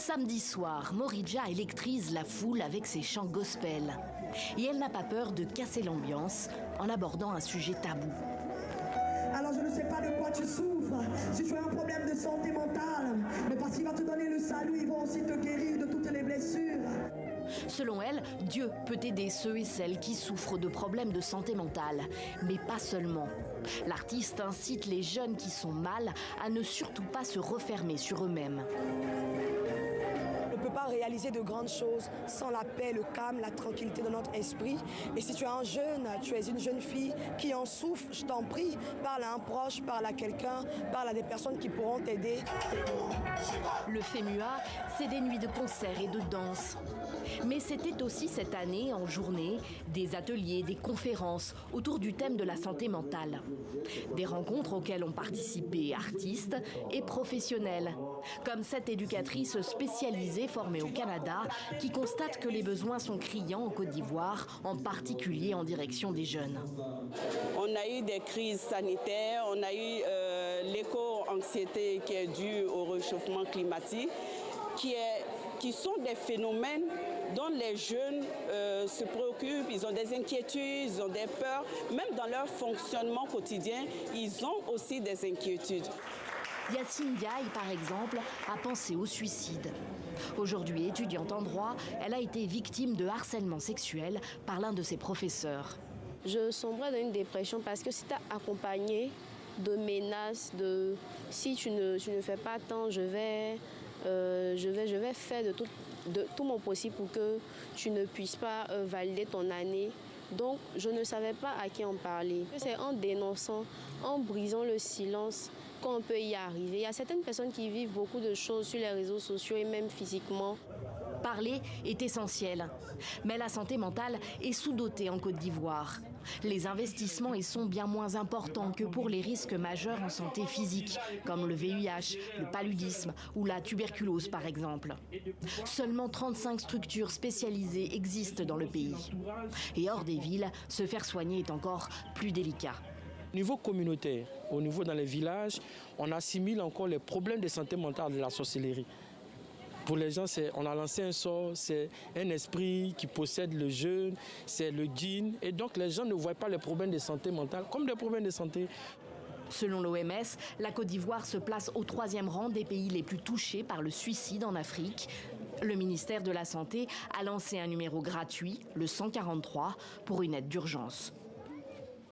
Samedi soir, Moridja électrise la foule avec ses chants gospel. Et elle n'a pas peur de casser l'ambiance en abordant un sujet tabou. Alors je ne sais pas de quoi tu souffres, si tu as un problème de santé mentale, mais parce qu'il va te donner le salut, il va aussi te guérir de toutes les blessures. Selon elle, Dieu peut aider ceux et celles qui souffrent de problèmes de santé mentale, mais pas seulement. L'artiste incite les jeunes qui sont mal à ne surtout pas se refermer sur eux-mêmes. On ne peut pas réaliser de grandes choses sans la paix, le calme, la tranquillité de notre esprit. Et si tu es un jeune, tu es une jeune fille qui en souffre, je t'en prie, parle à un proche, parle à quelqu'un, parle à des personnes qui pourront t'aider. Le FEMUA, c'est des nuits de concerts et de danse. Mais c'était aussi cette année, en journée, des ateliers, des conférences autour du thème de la santé mentale. Des rencontres auxquelles ont participé artistes et professionnels, comme cette éducatrice spécialisée formée au Canada qui constate que les besoins sont criants en Côte d'Ivoire, en particulier en direction des jeunes. On a eu des crises sanitaires, on a eu l'éco-anxiété qui est due au réchauffement climatique, qui sont des phénomènes dont les jeunes se préoccupent, ils ont des inquiétudes, ils ont des peurs. Même dans leur fonctionnement quotidien, ils ont aussi des inquiétudes. Yacine Diaye, par exemple, a pensé au suicide. Aujourd'hui étudiante en droit, elle a été victime de harcèlement sexuel par l'un de ses professeurs. Je sombrais dans une dépression parce que c'était accompagné de menaces, de si tu ne fais pas tant, je vais faire de tout mon possible pour que tu ne puisses pas valider ton année. Donc, je ne savais pas à qui en parler. C'est en dénonçant, en brisant le silence qu'on peut y arriver. Il y a certaines personnes qui vivent beaucoup de choses sur les réseaux sociaux et même physiquement. Parler est essentiel, mais la santé mentale est sous-dotée en Côte d'Ivoire. Les investissements y sont bien moins importants que pour les risques majeurs en santé physique, comme le VIH, le paludisme ou la tuberculose par exemple. Seulement 35 structures spécialisées existent dans le pays. Et hors des villes, se faire soigner est encore plus délicat. Au niveau communautaire, au niveau dans les villages, on assimile encore les problèmes de santé mentale de la sorcellerie. Pour les gens, on a lancé un sort, c'est un esprit qui possède le jeune, c'est le djinn. Et donc les gens ne voient pas les problèmes de santé mentale comme des problèmes de santé. Selon l'OMS, la Côte d'Ivoire se place au 3e rang des pays les plus touchés par le suicide en Afrique. Le ministère de la Santé a lancé un numéro gratuit, le 143, pour une aide d'urgence.